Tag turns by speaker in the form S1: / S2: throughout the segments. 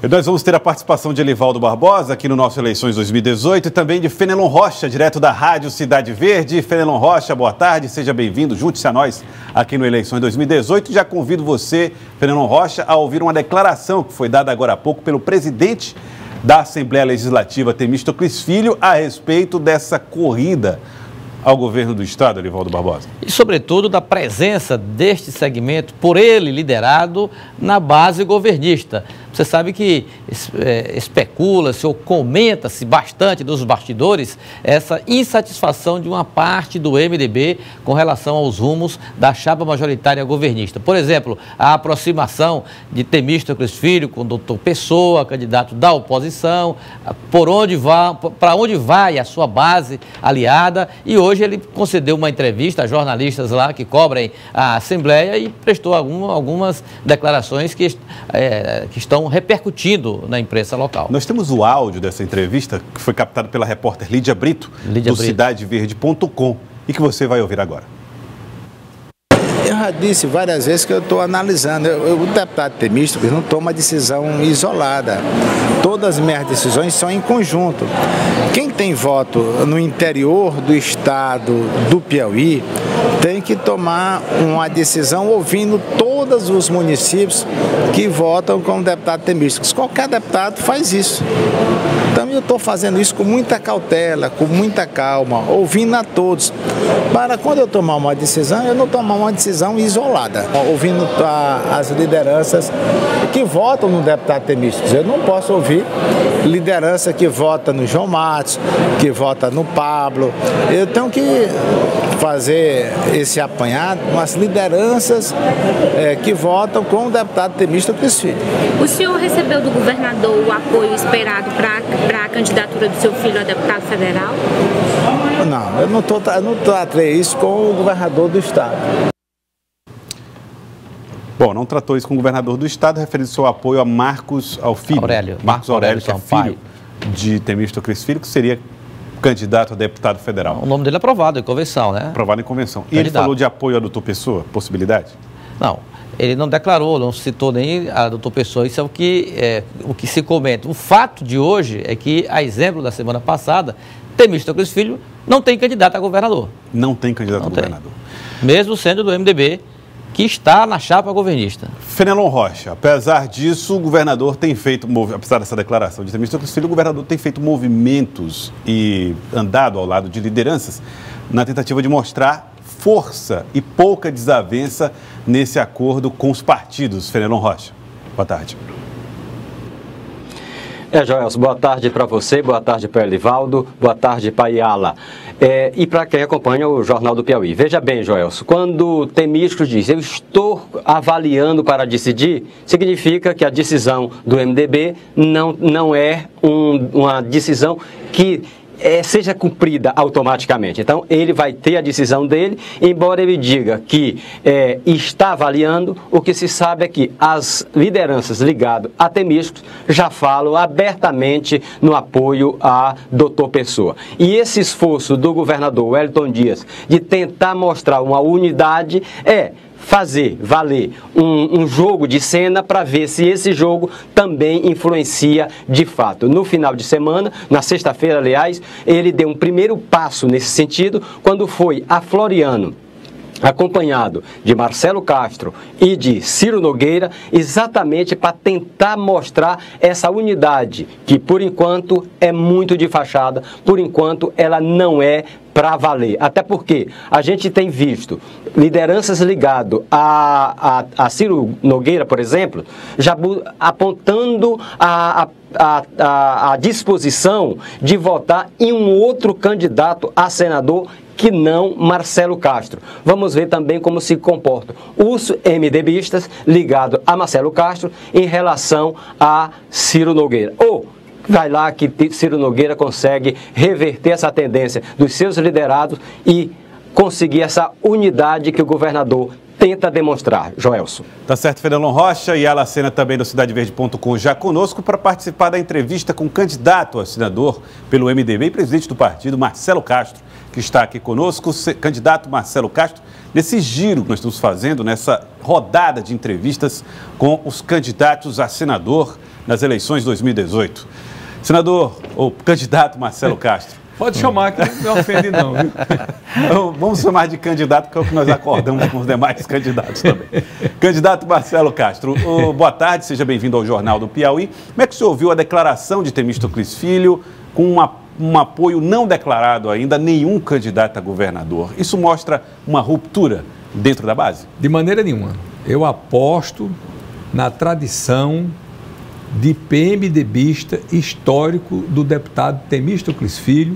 S1: E nós vamos ter a participação de Elivaldo Barbosa aqui no nosso Eleições 2018 e também de Fenelon Rocha, direto da Rádio Cidade Verde. Fenelon Rocha, boa tarde, seja bem-vindo, junte-se a nós aqui no Eleições 2018. Já convido você, Fenelon Rocha, a ouvir uma declaração que foi dada agora há pouco pelo presidente da Assembleia Legislativa, Temístocles Filho, a respeito dessa corrida ao governo do Estado, Elivaldo Barbosa.
S2: E, sobretudo, da presença deste segmento, por ele liderado, na base governista. Você sabe que especula-se ou comenta-se bastante nos bastidores essa insatisfação de uma parte do MDB com relação aos rumos da chapa majoritária governista. Por exemplo, a aproximação de Temístocles Filho com o doutor Pessoa, candidato da oposição, para onde vai a sua base aliada. E hoje ele concedeu uma entrevista a jornalistas lá que cobrem a Assembleia e prestou algumas declarações que estão repercutindo na imprensa local.
S1: Nós temos o áudio dessa entrevista que foi captado pela repórter Lídia Brito, do CidadeVerde.com, e que você vai ouvir agora.
S3: Eu já disse várias vezes que eu estou analisando. O deputado Temístocles não toma decisão isolada. Todas as minhas decisões são em conjunto. Quem tem voto no interior do estado do Piauí tem que tomar uma decisão ouvindo todos os municípios que votam com o deputado Temístocles. Qualquer deputado faz isso. Então eu estou fazendo isso com muita cautela, com muita calma, ouvindo a todos. Para quando eu tomar uma decisão, eu não tomar uma decisão isolada, ouvindo as lideranças que votam no deputado Temístocles. Eu não posso ouvir liderança que vota no João Matos, que vota no Pablo. Eu tenho que fazer esse apanhado com as lideranças que votam com o deputado Temístocles Filho.
S4: O senhor recebeu do governador o apoio esperado para a candidatura do seu filho a deputado federal?
S3: Não, eu não tratei isso com o governador do estado.
S1: Bom, não tratou isso com o governador do estado, referindo seu apoio a Marcos Aurélio. Marcos Aurélio, que é filho de Temístocles Filho, que seria candidato a deputado federal.
S2: O nome dele é aprovado em convenção, né?
S1: Aprovado em convenção. E ele falou de apoio a doutor Pessoa? Possibilidade?
S2: Não, ele não declarou, não citou nem a doutor Pessoa. Isso é o que se comenta. O fato de hoje é que, a exemplo da semana passada, Temístocles Filho não tem candidato a governador.
S1: Não tem candidato a governador.
S2: Mesmo sendo do MDB, que está na chapa governista.
S1: Fenelon Rocha, apesar disso, o governador tem feito, apesar dessa declaração de Temístocles Filho, o governador tem feito movimentos e andado ao lado de lideranças na tentativa de mostrar força e pouca desavença nesse acordo com os partidos. Fenelon Rocha, boa tarde.
S5: Joelson, boa tarde para você, boa tarde para Elivaldo, boa tarde para Yala. E para quem acompanha o Jornal do Piauí. Veja bem, Joelson, quando Temístocles diz eu estou avaliando para decidir, significa que a decisão do MDB não é uma decisão que seja cumprida automaticamente. Então, ele vai ter a decisão dele, embora ele diga que está avaliando, o que se sabe é que as lideranças ligadas a Temístocles já falam abertamente no apoio a doutor Pessoa. E esse esforço do governador Wellington Dias de tentar mostrar uma unidade fazer valer um jogo de cena para ver se esse jogo também influencia de fato. No final de semana, na sexta-feira, aliás, ele deu um primeiro passo nesse sentido quando foi a Floriano, acompanhado de Marcelo Castro e de Ciro Nogueira, exatamente para tentar mostrar essa unidade, que por enquanto é muito de fachada, por enquanto ela não é para valer. Até porque a gente tem visto lideranças ligadas a Ciro Nogueira, por exemplo, já apontando a disposição de votar em um outro candidato a senador que não Marcelo Castro. Vamos ver também como se comportam os MDBistas ligados a Marcelo Castro em relação a Ciro Nogueira. Vai lá que Ciro Nogueira consegue reverter essa tendência dos seus liderados e conseguir essa unidade que o governador tenta demonstrar. Joelson.
S1: Tá certo, Fenelon Rocha e a Alacena também do CidadeVerde.com já conosco para participar da entrevista com o candidato a senador pelo MDB e presidente do partido, Marcelo Castro, que está aqui conosco. Candidato Marcelo Castro, nesse giro que nós estamos fazendo, nessa rodada de entrevistas com os candidatos a senador nas eleições de 2018. Senador, ou candidato Marcelo Castro.
S6: Pode chamar, que não me ofende não, viu?
S1: Vamos chamar de candidato, que é o que nós acordamos com os demais candidatos também. Candidato Marcelo Castro, boa tarde, seja bem-vindo ao Jornal do Piauí. Como é que o senhor ouviu a declaração de Temístocles Filho com um apoio não declarado ainda a nenhum candidato a governador? Isso mostra uma ruptura dentro da base?
S6: De maneira nenhuma. Eu aposto na tradição de PMDBista histórico do deputado Temístocles Filho,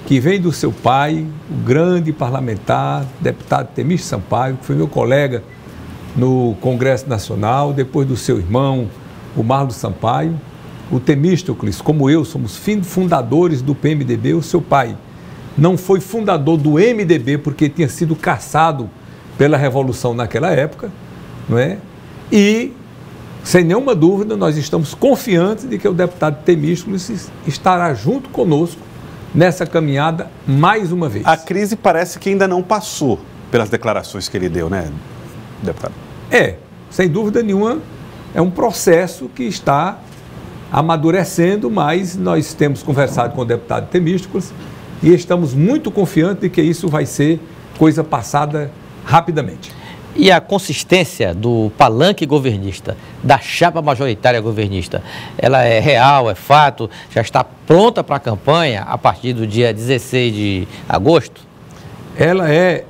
S6: que vem do seu pai, o grande parlamentar, deputado Temístocles Sampaio, que foi meu colega no Congresso Nacional, depois do seu irmão, o Marlos Sampaio. O Temístocles, como eu, somos fundadores do PMDB. O seu pai não foi fundador do MDB porque tinha sido caçado pela Revolução naquela época, não é? E, sem nenhuma dúvida, nós estamos confiantes de que o deputado Temístocles estará junto conosco nessa caminhada mais uma vez.
S1: A crise parece que ainda não passou pelas declarações que ele deu, né, deputado?
S6: Sem dúvida nenhuma, é um processo que está amadurecendo, mas nós temos conversado com o deputado Temístocles e estamos muito confiantes de que isso vai ser coisa passada rapidamente.
S2: E a consistência do palanque governista, da chapa majoritária governista, ela é real, é fato, já está pronta para a campanha a partir do dia 16 de agosto?
S6: Ela é,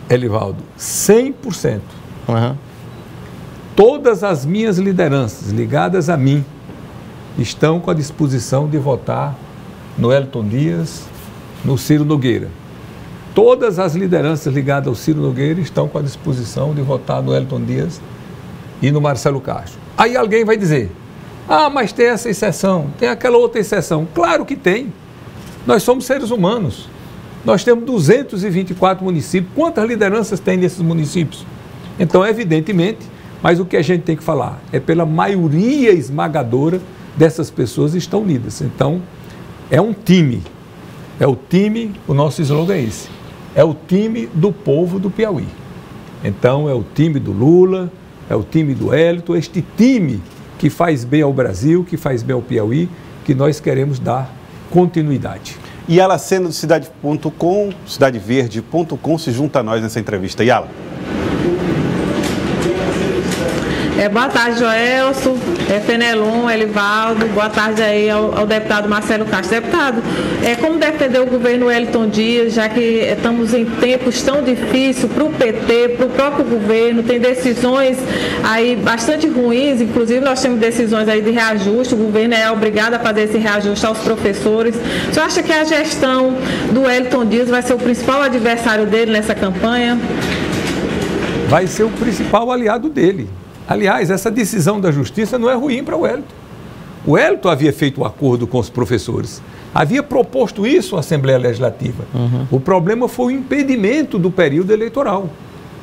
S6: Elivaldo, 100%.
S2: Uhum.
S6: Todas as minhas lideranças ligadas a mim estão com a disposição de votar no Wellington Dias, no Ciro Nogueira. Todas as lideranças ligadas ao Ciro Nogueira estão com a disposição de votar no Wellington Dias e no Marcelo Castro. Aí alguém vai dizer, mas tem essa exceção, tem aquela outra exceção. Claro que tem. Nós somos seres humanos. Nós temos 224 municípios. Quantas lideranças tem nesses municípios? Então, evidentemente, mas o que a gente tem que falar é pela maioria esmagadora dessas pessoas estão unidas. Então, é um time. É o time, o nosso slogan é esse. É o time do povo do Piauí. Então, é o time do Lula, é o time do Wellington, este time que faz bem ao Brasil, que faz bem ao Piauí, que nós queremos dar continuidade.
S1: Yala Sena do Cidade.com, cidadeverde.com, se junta a nós nessa entrevista. Yala.
S7: Boa tarde, Joelson, Fenelon, Elivaldo, boa tarde aí ao deputado Marcelo Castro. Deputado, como defender o governo Wellington Dias, já que estamos em tempos tão difíceis para o PT, para o próprio governo, tem decisões aí bastante ruins, inclusive nós temos decisões aí de reajuste, o governo é obrigado a fazer esse reajuste aos professores. O senhor acha que a gestão do Wellington Dias vai ser o principal adversário dele nessa campanha?
S6: Vai ser o principal aliado dele. Aliás, essa decisão da Justiça não é ruim para o Wellington. O Wellington havia feito um acordo com os professores, havia proposto isso à Assembleia Legislativa. Uhum. O problema foi o impedimento do período eleitoral.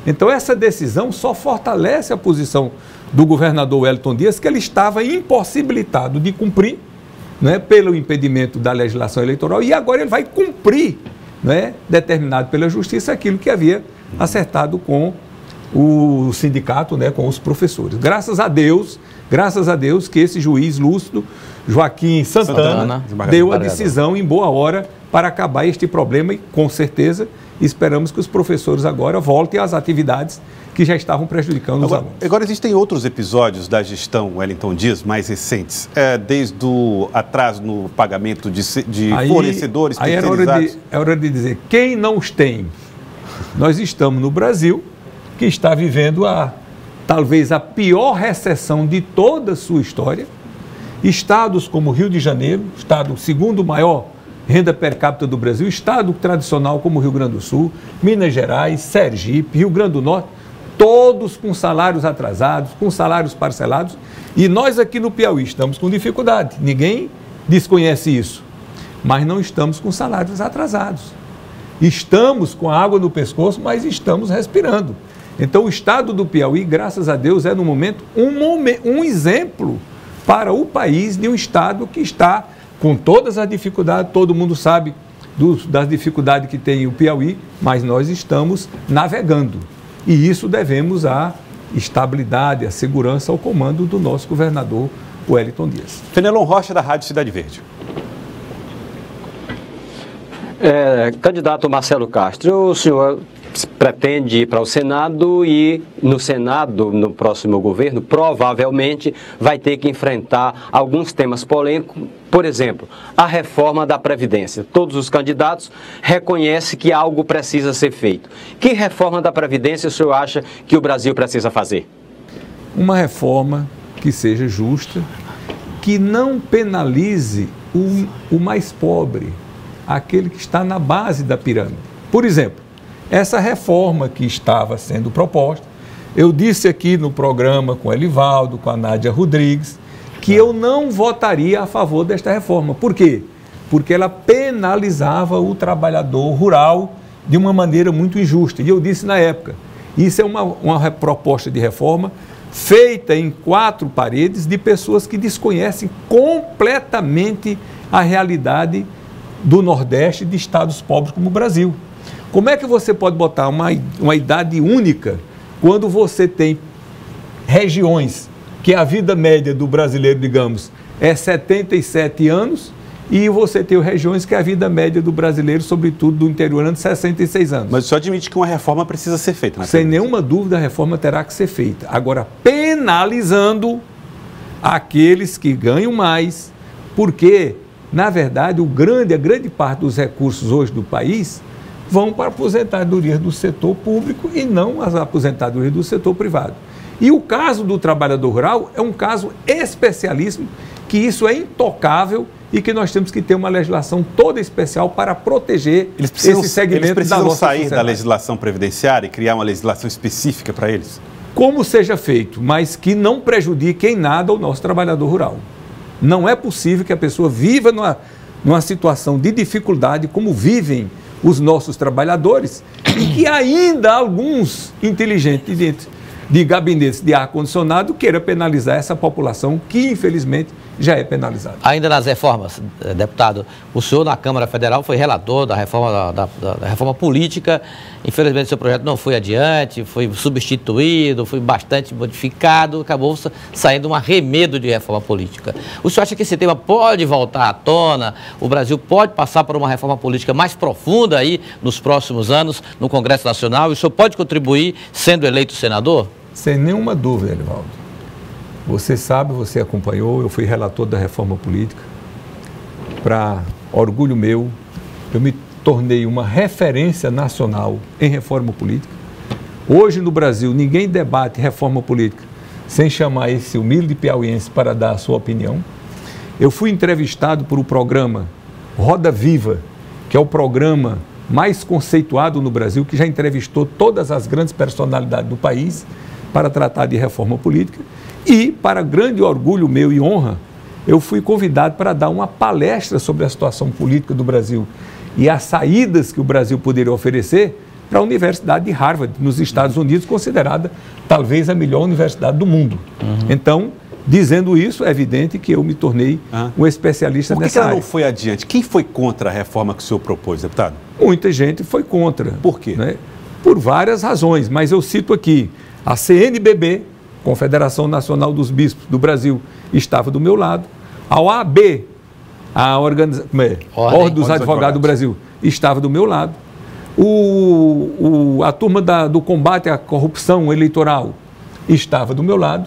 S6: Então, essa decisão só fortalece a posição do governador Wellington Dias, que ele estava impossibilitado de cumprir, né, pelo impedimento da legislação eleitoral, e agora ele vai cumprir, né, determinado pela Justiça, aquilo que havia acertado com o sindicato, né, com os professores. Graças a Deus que esse juiz lúcido, Joaquim Santana, deu a decisão em boa hora para acabar este problema e, com certeza, esperamos que os professores agora voltem às atividades que já estavam prejudicando os alunos.
S1: Agora, existem outros episódios da gestão Wellington Dias mais recentes, desde o atraso no pagamento de fornecedores terceirizados.
S6: É hora de dizer, quem não os tem? Nós estamos no Brasil, que está vivendo talvez a pior recessão de toda a sua história. Estados como Rio de Janeiro, estado segundo maior renda per capita do Brasil, estado tradicional como Rio Grande do Sul, Minas Gerais, Sergipe, Rio Grande do Norte, todos com salários atrasados, com salários parcelados, e nós aqui no Piauí estamos com dificuldade. Ninguém desconhece isso, mas não estamos com salários atrasados. Estamos com a água no pescoço, mas estamos respirando. Então, o estado do Piauí, graças a Deus, é no momento um exemplo para o país de um estado que está com todas as dificuldades. Todo mundo sabe das dificuldades que tem o Piauí, mas nós estamos navegando. E isso devemos à estabilidade, à segurança, ao comando do nosso governador Wellington Dias.
S1: Fenelon Rocha, da Rádio Cidade Verde.
S5: Candidato Marcelo Castro, o senhor pretende ir para o Senado e no Senado, no próximo governo, provavelmente vai ter que enfrentar alguns temas polêmicos, por exemplo, a reforma da Previdência. Todos os candidatos reconhecem que algo precisa ser feito. Que reforma da Previdência o senhor acha que o Brasil precisa fazer?
S6: Uma reforma que seja justa, que não penalize o mais pobre, aquele que está na base da pirâmide. Por exemplo, essa reforma que estava sendo proposta, eu disse aqui no programa com o Elivaldo, com a Nádia Rodrigues, que eu não votaria a favor desta reforma. Por quê? Porque ela penalizava o trabalhador rural de uma maneira muito injusta. E eu disse na época, isso é uma proposta de reforma feita em 4 paredes de pessoas que desconhecem completamente a realidade do Nordeste, de estados pobres como o Brasil. Como é que você pode botar uma idade única quando você tem regiões que a vida média do brasileiro, digamos, é 77 anos e você tem regiões que a vida média do brasileiro, sobretudo do interior, é de 66 anos.
S1: Mas o senhor admite que uma reforma precisa ser feita, né?
S6: Sem nenhuma dúvida, a reforma terá que ser feita. Agora, penalizando aqueles que ganham mais, porque, na verdade, a grande parte dos recursos hoje do país vão para aposentadorias do setor público e não as aposentadorias do setor privado. E o caso do trabalhador rural é um caso especialíssimo, que isso é intocável e que nós temos que ter uma legislação toda especial para proteger esse segmento da nossa sociedade. Eles precisam sair da legislação previdenciária e criar uma legislação específica para eles? Como seja feito, mas que não prejudique em nada o nosso trabalhador rural. Não é possível que a pessoa viva numa situação de dificuldade como vivem os nossos trabalhadores e que ainda alguns inteligentes de gabinetes de ar-condicionado queira penalizar essa população que, infelizmente, já é penalizada.
S2: Ainda nas reformas, deputado, o senhor na Câmara Federal foi relator da reforma, da reforma política. Infelizmente, seu projeto não foi adiante, foi substituído, foi bastante modificado, acabou saindo um arremedo de reforma política. O senhor acha que esse tema pode voltar à tona? O Brasil pode passar por uma reforma política mais profunda aí nos próximos anos no Congresso Nacional? E o senhor pode contribuir sendo eleito senador?
S6: Sem nenhuma dúvida, Elivaldo. Você sabe, você acompanhou, eu fui relator da reforma política. Para orgulho meu, eu me tornei uma referência nacional em reforma política. Hoje no Brasil, ninguém debate reforma política sem chamar esse humilde piauiense para dar a sua opinião. Eu fui entrevistado por um programa Roda Viva, que é o programa mais conceituado no Brasil, que já entrevistou todas as grandes personalidades do país para tratar de reforma política. E, para grande orgulho meu e honra, eu fui convidado para dar uma palestra sobre a situação política do Brasil e as saídas que o Brasil poderia oferecer para a Universidade de Harvard, nos Estados Unidos, considerada talvez a melhor universidade do mundo. Então, dizendo isso, é evidente que eu me tornei um especialista nessa área. Por que ela não foi adiante? Quem foi contra a reforma que o senhor propôs, deputado? Muita gente foi contra. Por quê? Né? Por várias razões, mas eu cito aqui a CNBB, Confederação Nacional dos Bispos do Brasil, estava do meu lado. A OAB, a Ordem dos Advogados do Brasil, estava do meu lado. A turma do combate à corrupção eleitoral estava do meu lado.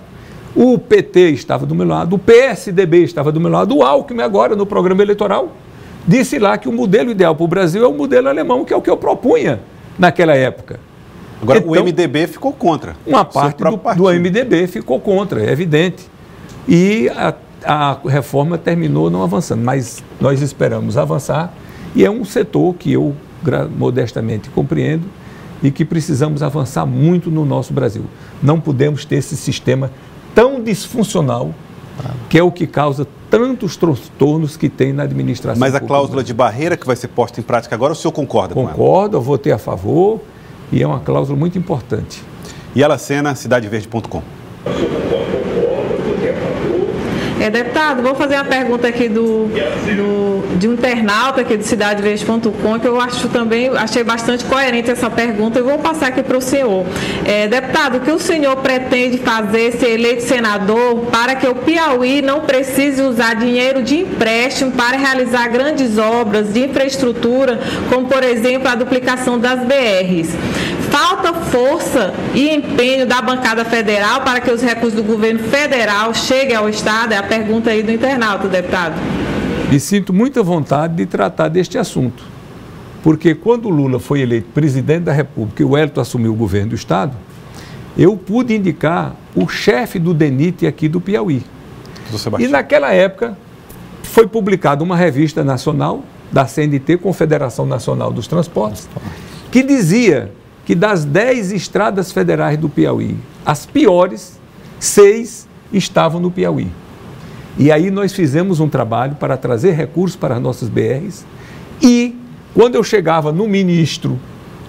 S6: O PT estava do meu lado. O PSDB estava do meu lado. O Alckmin, agora, no programa eleitoral, disse lá que o modelo ideal para o Brasil é o modelo alemão, que é o que eu propunha naquela época. Agora, então, o MDB ficou contra. Uma parte do MDB ficou contra, é evidente. E a reforma terminou não avançando, mas nós esperamos avançar e é um setor que eu modestamente compreendo e que precisamos avançar muito no nosso Brasil. Não podemos ter esse sistema tão disfuncional que é o que causa tantos transtornos que tem na administração pública. Mas a cláusula de barreira que vai ser posta em prática agora, o senhor concorda com ela? Concordo, eu votei a favor. E é uma cláusula muito importante. E ela cena, cidadeverde.com.
S7: Deputado, vou fazer uma pergunta aqui de um internauta aqui do CidadeVerde.com, que eu achei bastante coerente essa pergunta, e vou passar aqui para o senhor. Deputado, o que o senhor pretende fazer, ser eleito senador, para que o Piauí não precise usar dinheiro de empréstimo para realizar grandes obras de infraestrutura, como, por exemplo, a duplicação das BRs? Falta força e empenho da bancada federal para que os recursos do governo federal cheguem ao Estado? É a pergunta aí do internauta, deputado.
S6: E sinto muita vontade de tratar deste assunto, porque quando o Lula foi eleito presidente da República e o Wellington assumiu o governo do Estado, eu pude indicar o chefe do DENIT aqui do Piauí. E naquela época foi publicada uma revista nacional da CNT, Confederação Nacional dos Transportes, que dizia que das 10 estradas federais do Piauí, as piores, 6 estavam no Piauí. E aí nós fizemos um trabalho para trazer recursos para as nossas BRs, e quando eu chegava no ministro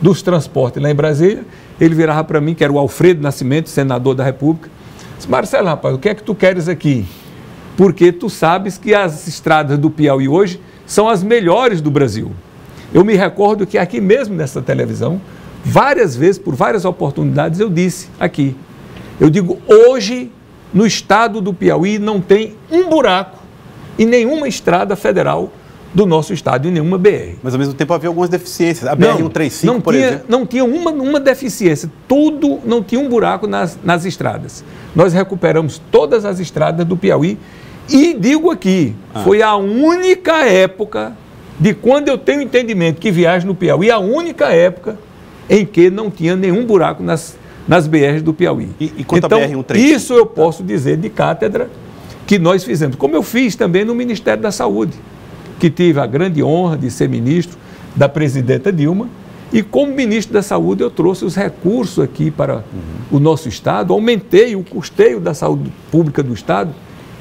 S6: dos transportes lá em Brasília, ele virava para mim, que era o Alfredo Nascimento, senador da República, disse: Marcelo, rapaz, o que é que tu queres aqui? Porque tu sabes que as estradas do Piauí hoje são as melhores do Brasil. Eu me recordo que aqui mesmo nessa televisão, várias vezes, por várias oportunidades, eu disse aqui, eu digo, hoje no estado do Piauí não tem um buraco em nenhuma estrada federal do nosso estado, em nenhuma BR.
S1: Mas ao mesmo tempo havia algumas deficiências. A BR-135, por exemplo.
S6: Não tinha uma deficiência, tudo, não tinha um buraco nas estradas. Nós recuperamos todas as estradas do Piauí e digo aqui, foi a única época de quando eu tenho entendimento que viajo no Piauí, a única época em que não tinha nenhum buraco nas BRs do Piauí.
S1: E quanto
S6: então,
S1: a BR-135?
S6: Isso eu posso dizer de cátedra que nós fizemos, como eu fiz também no Ministério da Saúde, que tive a grande honra de ser ministro da presidenta Dilma, e como ministro da Saúde eu trouxe os recursos aqui para o nosso estado, aumentei o custeio da saúde pública do estado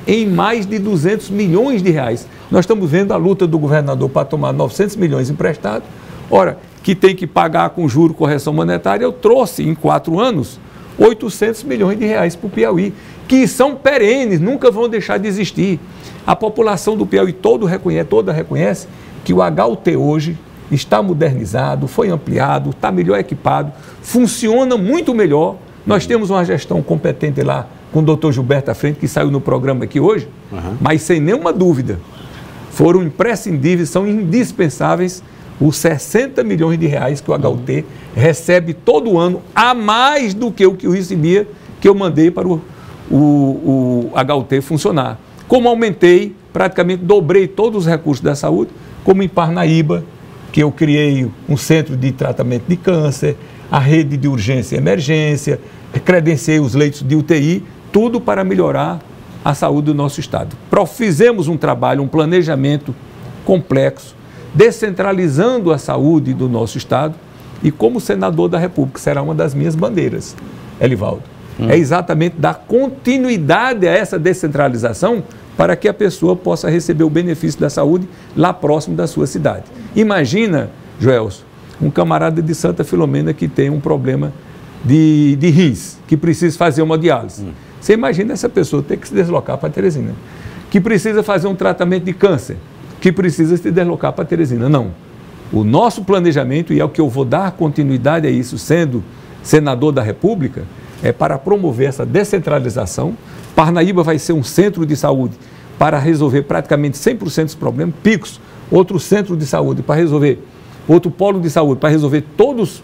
S6: em mais de 200 milhões de reais. Nós estamos vendo a luta do governador para tomar 900 milhões emprestados. Ora, que tem que pagar com juro, correção monetária, eu trouxe em 4 anos 800 milhões de reais para o Piauí, que são perenes, nunca vão deixar de existir. A população do Piauí toda reconhece que o HUT hoje está modernizado, foi ampliado, está melhor equipado, funciona muito melhor. Nós temos uma gestão competente lá com o doutor Gilberto à frente, que saiu no programa aqui hoje, mas sem nenhuma dúvida, foram imprescindíveis, são indispensáveis os 60 milhões de reais que o HUT recebe todo ano, a mais do que o que eu recebia, que eu mandei para o HUT funcionar. Como aumentei, praticamente dobrei todos os recursos da saúde, como em Parnaíba, que eu criei um centro de tratamento de câncer, a rede de urgência e emergência, credenciei os leitos de UTI, tudo para melhorar a saúde do nosso estado. Fizemos um trabalho, um planejamento complexo, descentralizando a saúde do nosso estado, e como senador da República, será uma das minhas bandeiras, Elivaldo. É exatamente dar continuidade a essa descentralização para que a pessoa possa receber o benefício da saúde lá próximo da sua cidade. Imagina, Joelson, um camarada de Santa Filomena que tem um problema de rins, que precisa fazer uma diálise. Você imagina essa pessoa ter que se deslocar para Teresina, que precisa fazer um tratamento de câncer, que precisa se deslocar para Teresina. Não. O nosso planejamento, e é o que eu vou dar continuidade a isso, sendo senador da República, é para promover essa descentralização. Parnaíba vai ser um centro de saúde para resolver praticamente 100% dos problemas, Picos, outro centro de saúde para resolver, outro polo de saúde para resolver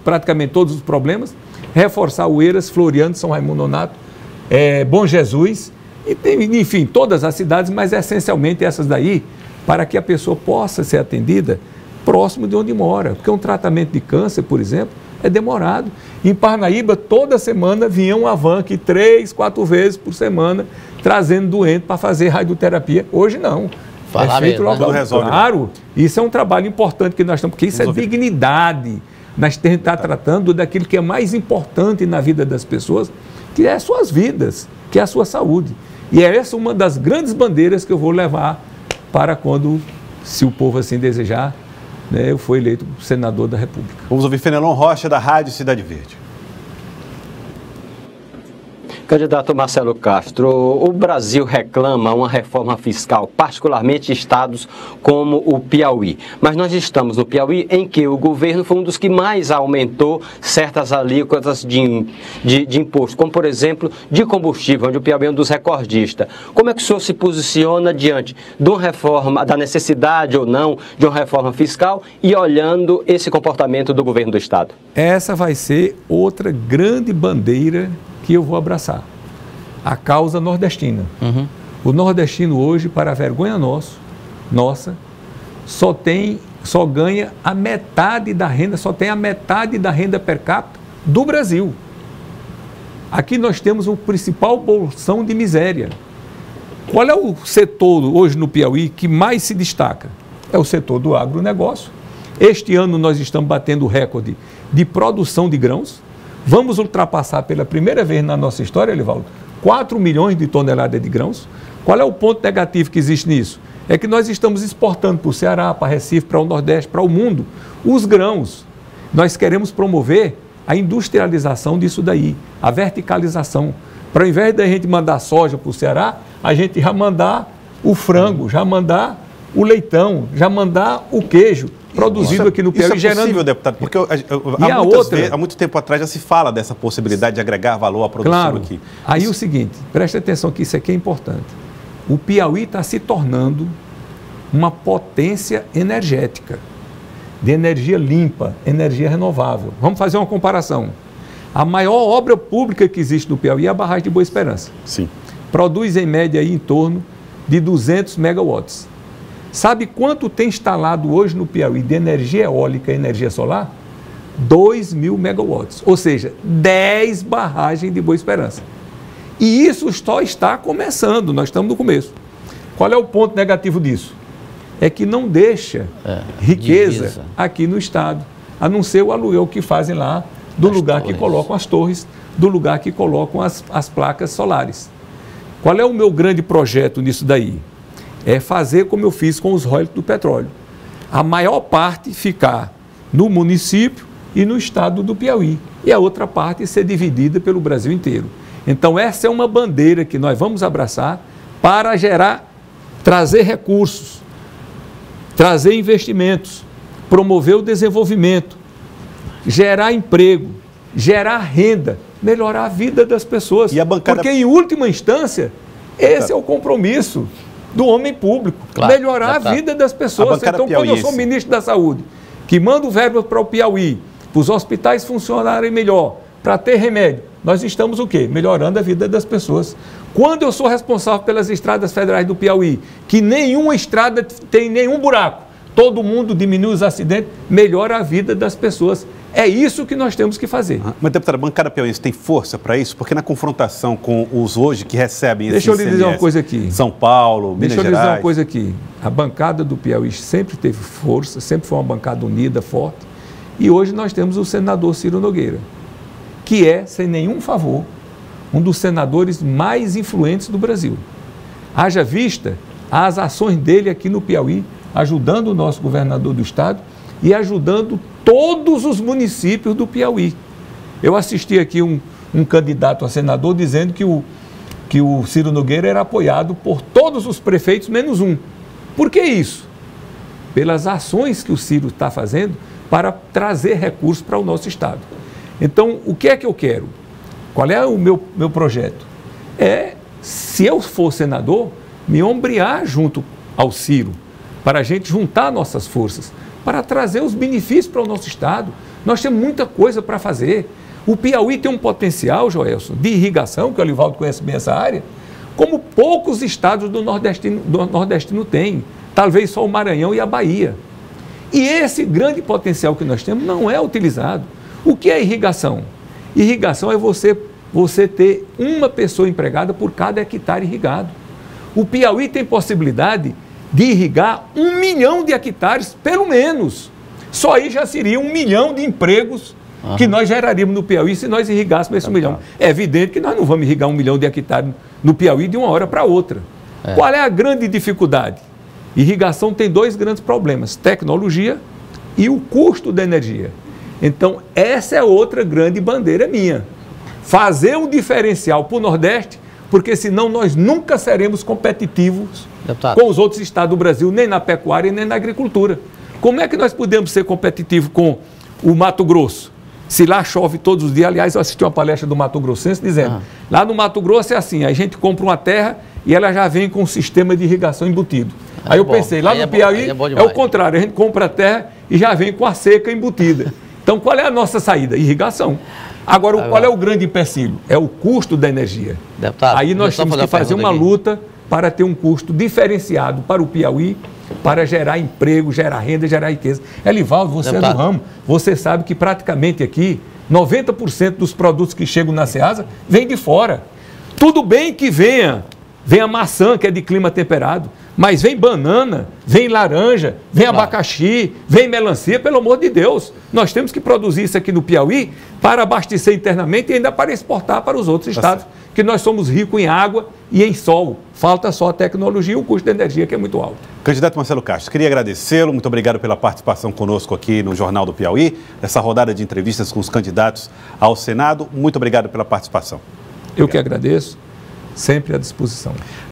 S6: praticamente todos os problemas, reforçar Oeiras, Floriano, São Raimundo Nonato, Bom Jesus, e tem, enfim, todas as cidades, mas essencialmente essas daí, para que a pessoa possa ser atendida próximo de onde mora, porque um tratamento de câncer, por exemplo, é demorado. Em Parnaíba, toda semana vinha uma van aqui 3, 4 vezes por semana, trazendo doente para fazer radioterapia. Hoje não.
S2: É feito logo.
S6: Claro, isso é um trabalho importante que nós estamos, porque isso é dignidade. Nós temos que estar tratando daquilo que é mais importante na vida das pessoas, que é as suas vidas, que é a sua saúde. E é essa uma das grandes bandeiras que eu vou levar para quando, se o povo assim desejar, eu fui eleito senador da República.
S1: Vamos ouvir Fenelon Rocha, da Rádio Cidade Verde.
S5: Candidato Marcelo Castro, o Brasil reclama uma reforma fiscal, particularmente estados como o Piauí. Mas nós estamos no Piauí em que o governo foi um dos que mais aumentou certas alíquotas de imposto, como por exemplo de combustível, onde o Piauí é um dos recordistas. Como é que o senhor se posiciona diante de uma reforma, da necessidade ou não de uma reforma fiscal e olhando esse comportamento do governo do estado?
S6: Essa vai ser outra grande bandeira que eu vou abraçar, a causa nordestina. O nordestino hoje, para a vergonha nossa, só ganha a metade da renda, só tem a metade da renda per capita do Brasil. Aqui nós temos o principal bolsão de miséria. Qual é o setor hoje no Piauí que mais se destaca? É o setor do agronegócio. Este ano nós estamos batendo o recorde de produção de grãos. Vamos ultrapassar pela primeira vez na nossa história, Elivaldo, 4 milhões de toneladas de grãos. Qual é o ponto negativo que existe nisso? É que nós estamos exportando para o Ceará, para Recife, para o Nordeste, para o mundo, os grãos. Nós queremos promover a industrialização disso daí, a verticalização. Para ao invés da gente mandar soja para o Ceará, a gente já mandar o frango, já mandar o leitão, já mandar o queijo, produzido aqui no Piauí.
S1: Isso é possível, deputado? Porque há muito tempo atrás já se fala dessa possibilidade de agregar valor à produção aqui.
S6: Aí o seguinte, preste atenção que isso aqui é importante. O Piauí está se tornando uma potência energética, de energia limpa, energia renovável. Vamos fazer uma comparação. A maior obra pública que existe no Piauí é a barragem de Boa Esperança.
S1: Sim.
S6: Produz em média aí em torno de 200 megawatts. Sabe quanto tem instalado hoje no Piauí de energia eólica e energia solar? 2.000 megawatts, ou seja, 10 barragens de Boa Esperança. E isso só está começando, nós estamos no começo. Qual é o ponto negativo disso? É que não deixa riqueza aqui no estado, a não ser o aluguel que fazem lá, do lugar que colocam as torres, do lugar que colocam as placas solares. Qual é o meu grande projeto nisso daí? É fazer como eu fiz com os royalties do petróleo. A maior parte ficar no município e no estado do Piauí. E a outra parte ser dividida pelo Brasil inteiro. Então essa é uma bandeira que nós vamos abraçar para trazer recursos, trazer investimentos, promover o desenvolvimento, gerar emprego, gerar renda, melhorar a vida das pessoas.
S1: E a bancada...
S6: Porque em última instância, esse é o compromisso do homem público, melhorar a vida das pessoas. Então, quando eu sou ministro da Saúde, que mando verbas para o Piauí, para os hospitais funcionarem melhor, para ter remédio, nós estamos o quê? Melhorando a vida das pessoas. Quando eu sou responsável pelas estradas federais do Piauí, que nenhuma estrada tem nenhum buraco, todo mundo diminui os acidentes, melhora a vida das pessoas. É isso que nós temos que fazer.
S1: Mas, deputada, a bancada piauiense tem força para isso? Porque na confrontação com os hoje que recebem esse
S6: Deixa eu lhe dizer uma coisa aqui.
S1: São Paulo, Minas Gerais...
S6: Deixa eu lhe dizer uma coisa aqui. A bancada do Piauí sempre teve força, sempre foi uma bancada unida, forte. E hoje nós temos o senador Ciro Nogueira, que é, sem nenhum favor, um dos senadores mais influentes do Brasil. Haja vista as ações dele aqui no Piauí, ajudando o nosso governador do estado e ajudando todos os municípios do Piauí. Eu assisti aqui um candidato a senador dizendo que o Ciro Nogueira era apoiado por todos os prefeitos, menos um. Por que isso? Pelas ações que o Ciro está fazendo para trazer recursos para o nosso estado. Então, o que é que eu quero? Qual é o meu projeto? Se eu for senador, me ombrear junto ao Ciro, para a gente juntar nossas forças, para trazer os benefícios para o nosso estado. Nós temos muita coisa para fazer. O Piauí tem um potencial, Joelson, de irrigação, que o Elivaldo conhece bem essa área, como poucos estados do nordestino têm. Talvez só o Maranhão e a Bahia. E esse grande potencial que nós temos não é utilizado. O que é irrigação? Irrigação é você ter uma pessoa empregada por cada hectare irrigado. O Piauí tem possibilidade de irrigar 1 milhão de hectares, pelo menos. Só aí já seria 1 milhão de empregos que nós geraríamos no Piauí se nós irrigássemos esse 1 milhão. É evidente que nós não vamos irrigar 1 milhão de hectares no Piauí de uma hora para outra. Qual é a grande dificuldade? Irrigação tem 2 grandes problemas, tecnologia e o custo da energia. Então, essa é outra grande bandeira minha. fazer um diferencial para o Nordeste, porque senão nós nunca seremos competitivos com os outros estados do Brasil, nem na pecuária, nem na agricultura. Como é que nós podemos ser competitivos com o Mato Grosso? Se lá chove todos os dias, aliás, eu assisti uma palestra do Mato Grossense dizendo, lá no Mato Grosso é assim, a gente compra uma terra e ela já vem com um sistema de irrigação embutido. Aí eu pensei, lá no Piauí é o contrário, a gente compra a terra e já vem com a seca embutida. Então qual é a nossa saída? Irrigação. Agora, qual é o grande empecilho? É o custo da energia.
S2: Deputado,
S6: aí nós temos que fazer uma luta para ter um custo diferenciado para o Piauí, para gerar emprego, gerar renda, gerar riqueza. Elivaldo, você é do ramo, você sabe que praticamente aqui 90% dos produtos que chegam na Ceasa vêm de fora. Tudo bem que venha maçã, que é de clima temperado, mas vem banana, vem laranja, vem abacaxi, vem melancia, pelo amor de Deus. Nós temos que produzir isso aqui no Piauí para abastecer internamente e ainda para exportar para os outros estados, que nós somos ricos em água e em sol. Falta só a tecnologia e o custo de energia, que é muito alto.
S1: Candidato Marcelo Castro, queria agradecê-lo, muito obrigado pela participação conosco aqui no Jornal do Piauí, nessa rodada de entrevistas com os candidatos ao Senado. Muito obrigado pela participação.
S6: Eu que agradeço, sempre à disposição.